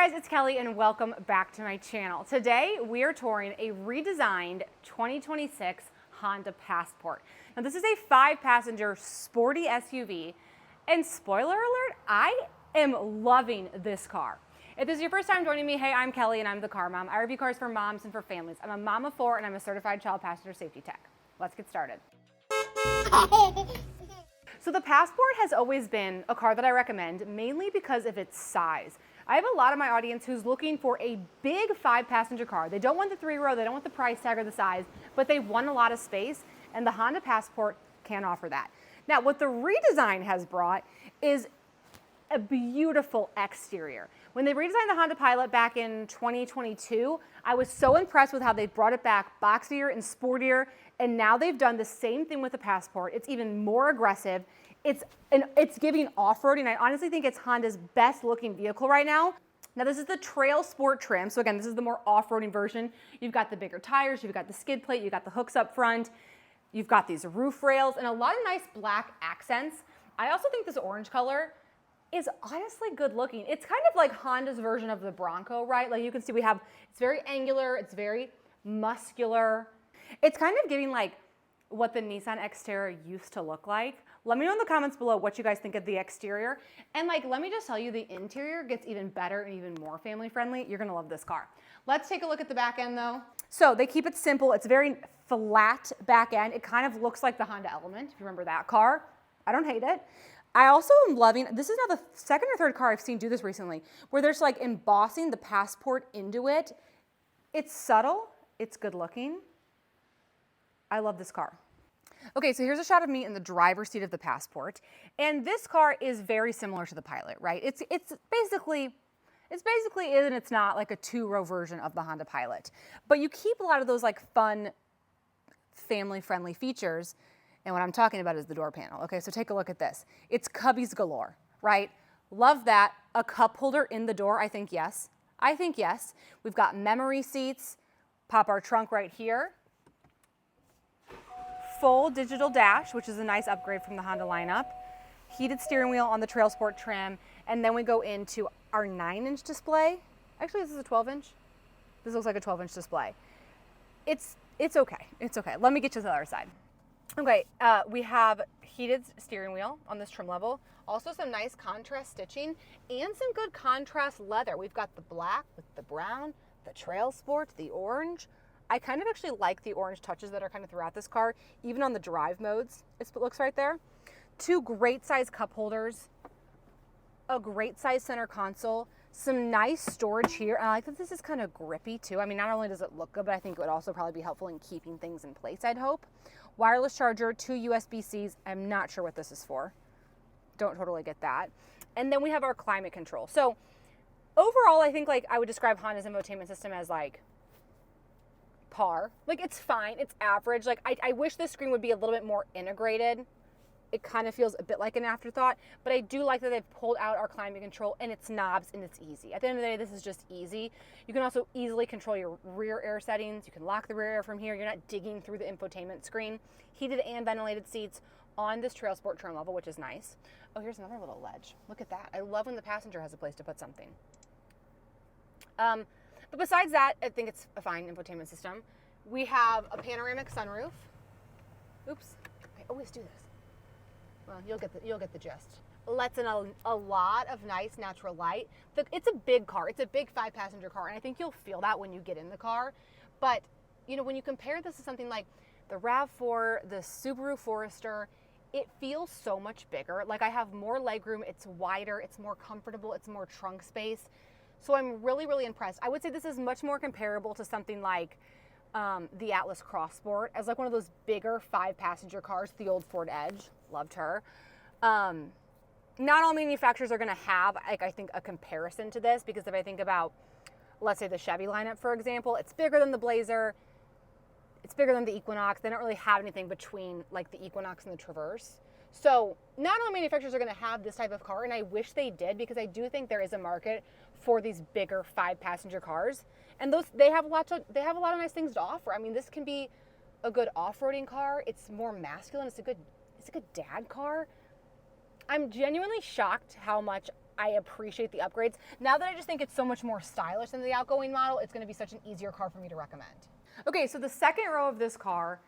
Hey guys, it's Kelly and welcome back to my channel. Today we are touring a redesigned 2026 Honda Passport. Now this is a 5-passenger sporty SUV, and spoiler alert, I am loving this car. If this is your first time joining me, hey, I'm Kelly and I'm the car mom. I review cars for moms and for families. I'm a mom of 4 and I'm a certified child passenger safety tech. Let's get started. So the Passport has always been a car that I recommend, mainly because of its size. I have a lot of my audience who's looking for a big 5-passenger car. They don't want the 3-row, they don't want the price tag or the size, but they want a lot of space, and the Honda Passport can offer that. Now, what the redesign has brought is a beautiful exterior. When they redesigned the Honda Pilot back in 2022, I was so impressed with how they brought it back boxier and sportier, and now they've done the same thing with the Passport. It's even more aggressive. It's giving off-roading. I honestly think it's Honda's best looking vehicle right now. Now this is the Trail Sport trim. So again, this is the more off-roading version. You've got the bigger tires, you've got the skid plate, you've got the hooks up front, you've got these roof rails, and a lot of nice black accents. I also think this orange color is honestly good looking. It's kind of like Honda's version of the Bronco, right? Like you can see it's very angular, it's very muscular. It's kind of giving like what the Nissan Xterra used to look like. Let me know in the comments below what you guys think of the exterior. And let me just tell you, the interior gets even better and even more family friendly. You're gonna love this car. Let's take a look at the back end though. So they keep it simple. It's very flat back end. It kind of looks like the Honda Element, if you remember that car. I don't hate it. I also am loving, this is now the second or third car I've seen do this recently, where there's like embossing the Passport into it. It's subtle, it's good looking. I love this car. Okay, so here's a shot of me in the driver's seat of the Passport. And this car is very similar to the Pilot, right? It's basically is and it's not like a 2-row version of the Honda Pilot. But you keep a lot of those like fun, family-friendly features. And what I'm talking about is the door panel. Okay, so take a look at this. It's cubbies galore, right? Love that. A cup holder in the door, I think yes. I think yes. We've got memory seats. Pop our trunk right here. Full digital dash, which is a nice upgrade from the Honda lineup. Heated steering wheel on the Trail Sport trim. And then we go into our 9-inch display. Actually, this is a 12-inch. This looks like a 12-inch display. It's okay. It's okay. Let me get you to the other side. Okay, we have heated steering wheel on this trim level. Also some nice contrast stitching and some good contrast leather. We've got the black with the brown, the Trail Sport, the orange. I kind of actually like the orange touches that are kind of throughout this car, even on the drive modes. It looks right there. 2 great size cup holders, a great size center console, some nice storage here. And I like that this is kind of grippy too. I mean, not only does it look good, but I think it would also probably be helpful in keeping things in place, I'd hope. Wireless charger, 2 USB-Cs. I'm not sure what this is for. Don't totally get that. And then we have our climate control. So overall, I think I would describe Honda's infotainment system as par. It's fine, it's average. I wish this screen would be a little bit more integrated. It kind of feels a bit like an afterthought, but I do like that they've pulled out our climate control and it's knobs and it's easy. At the end of the day, this is just easy. You can also easily control your rear air settings. You can lock the rear air from here. You're not digging through the infotainment screen. Heated and ventilated seats on this Trail Sport trim level, which is nice. Oh, here's another little ledge. Look at that. I love when the passenger has a place to put something. But besides that, I think it's a fine infotainment system. We have a panoramic sunroof. Oops, I always do this. Well, you'll get the gist. Lets in a lot of nice natural light. It's a big car. It's a big 5-passenger car, and I think you'll feel that when you get in the car. But when you compare this to something like the RAV4, the Subaru Forester, it feels so much bigger. I have more legroom. It's wider. It's more comfortable. It's more trunk space. So I'm really, really impressed. I would say this is much more comparable to something like the Atlas Cross Sport as one of those bigger 5-passenger cars, the old Ford Edge. Loved her. Not all manufacturers are going to have, I think, a comparison to this, because if I think about, let's say the Chevy lineup, for example, it's bigger than the Blazer. It's bigger than the Equinox. They don't really have anything between the Equinox and the Traverse. So not all manufacturers are going to have this type of car, and I wish they did, because I do think there is a market for these bigger 5-passenger cars, and they have a lot of nice things to offer. I mean, this can be a good off-roading car. It's more masculine. It's a good dad car. I'm genuinely shocked how much I appreciate the upgrades. Now that I just think it's so much more stylish than the outgoing model, it's gonna be such an easier car for me to recommend. Okay, so the second row of this car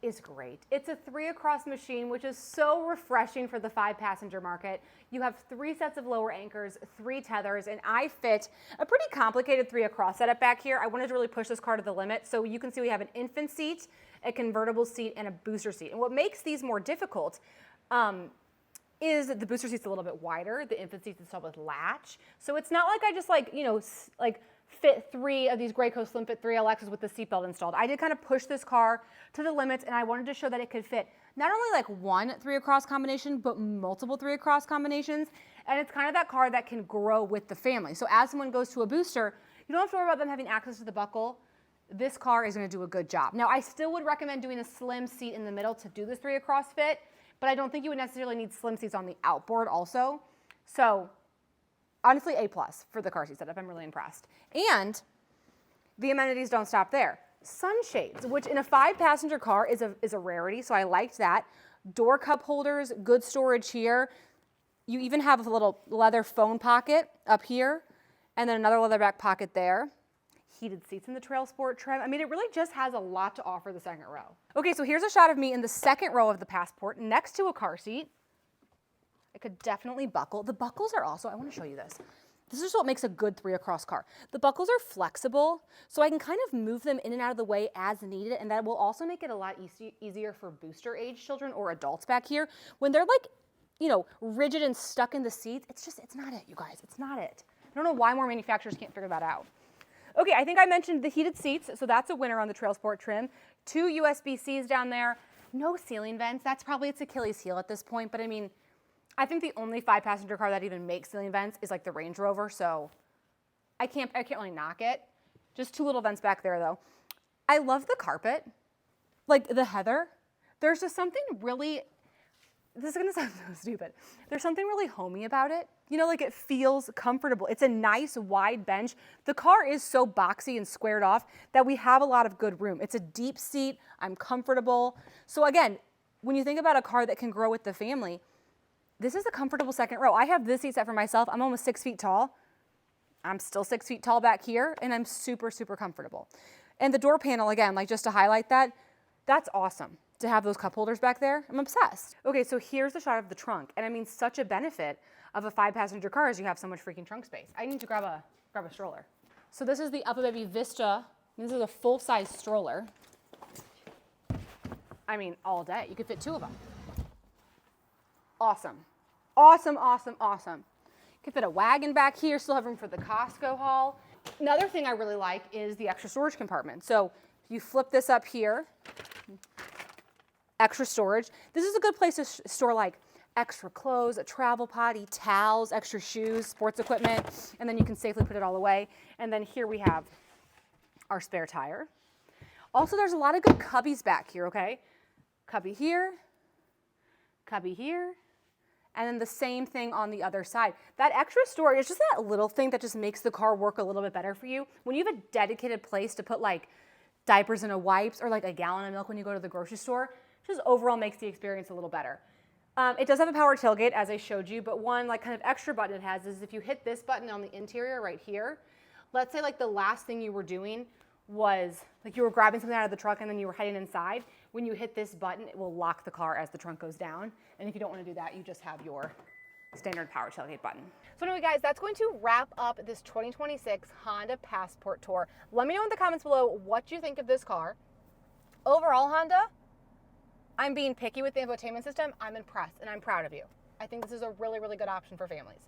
is great. It's a 3-across machine, which is so refreshing for the 5-passenger market. You have 3 sets of lower anchors, 3 tethers, and I fit a pretty complicated 3-across setup back here. I wanted to really push this car to the limit. So you can see we have an infant seat, a convertible seat, and a booster seat. And what makes these more difficult is the booster seat's a little bit wider. The infant seat's installed with latch. So it's not like I just fit 3 of these Graco Slim Fit 3 LXs with the seatbelt installed. I did kind of push this car to the limits, and I wanted to show that it could fit not only like one 3-across combination, but multiple 3-across combinations. And it's kind of that car that can grow with the family. So as someone goes to a booster, you don't have to worry about them having access to the buckle. This car is going to do a good job. Now, I still would recommend doing a slim seat in the middle to do this 3-across fit, but I don't think you would necessarily need slim seats on the outboard also. So honestly, A+ for the car seat setup. I'm really impressed. And the amenities don't stop there. Sunshades, which in a 5-passenger car is a rarity, so I liked that. Door cup holders, good storage here. You even have a little leather phone pocket up here, and then another leather back pocket there. Heated seats in the Trail Sport trim. I mean, it really just has a lot to offer the second row. Okay, so here's a shot of me in the second row of the Passport next to a car seat. I could definitely buckle. The buckles are also, I want to show you this. This is what makes a good 3-across car. The buckles are flexible, so I can kind of move them in and out of the way as needed, and that will also make it a lot easier for booster age children or adults back here. When they're like, rigid and stuck in the seats, it's not it, you guys, it's not it. I don't know why more manufacturers can't figure that out. Okay, I think I mentioned the heated seats, so that's a winner on the Trail Sport trim. 2 USB-Cs down there, no ceiling vents. That's probably its Achilles heel at this point, but I mean, I think the only 5-passenger car that even makes ceiling vents is like the Range Rover, so I can't really knock it. Just 2 little vents back there though. I love the carpet, like the heather. There's just something really, this is gonna sound so stupid. There's something really homey about it. Like it feels comfortable. It's a nice wide bench. The car is so boxy and squared off that we have a lot of good room. It's a deep seat, I'm comfortable. So again, when you think about a car that can grow with the family, this is a comfortable second row. I have this seat set for myself. I'm almost 6 feet tall. I'm still 6 feet tall back here, and I'm super, super comfortable. And the door panel, again, like just to highlight that, that's awesome to have those cup holders back there. I'm obsessed. Okay, so here's the shot of the trunk. And I mean, such a benefit of a 5-passenger car is you have so much freaking trunk space. I need to grab a stroller. So this is the UPPAbaby Vista. This is a full-size stroller. I mean, all day. You could fit 2 of them. Awesome. Awesome, awesome, awesome. You can fit a wagon back here, still have room for the Costco haul. Another thing I really like is the extra storage compartment. So you flip this up here, extra storage. This is a good place to store like extra clothes, a travel potty, towels, extra shoes, sports equipment, and then you can safely put it all away. And then here we have our spare tire. Also, there's a lot of good cubbies back here, okay? Cubby here, and then the same thing on the other side. That extra storage is just that little thing that just makes the car work a little bit better for you. When you have a dedicated place to put like diapers and a wipes or like a gallon of milk when you go to the grocery store, just overall makes the experience a little better. It does have a power tailgate, as I showed you, but one like kind of extra button it has is if you hit this button on the interior right here, let's say like the last thing you were doing was like you were grabbing something out of the truck and then you were heading inside. When you hit this button, it will lock the car as the trunk goes down. And if you don't want to do that, you just have your standard power tailgate button. So anyway, guys, that's going to wrap up this 2026 Honda Passport tour. Let me know in the comments below what you think of this car. Overall, Honda, I'm being picky with the infotainment system. I'm impressed and I'm proud of you. I think this is a really, really good option for families.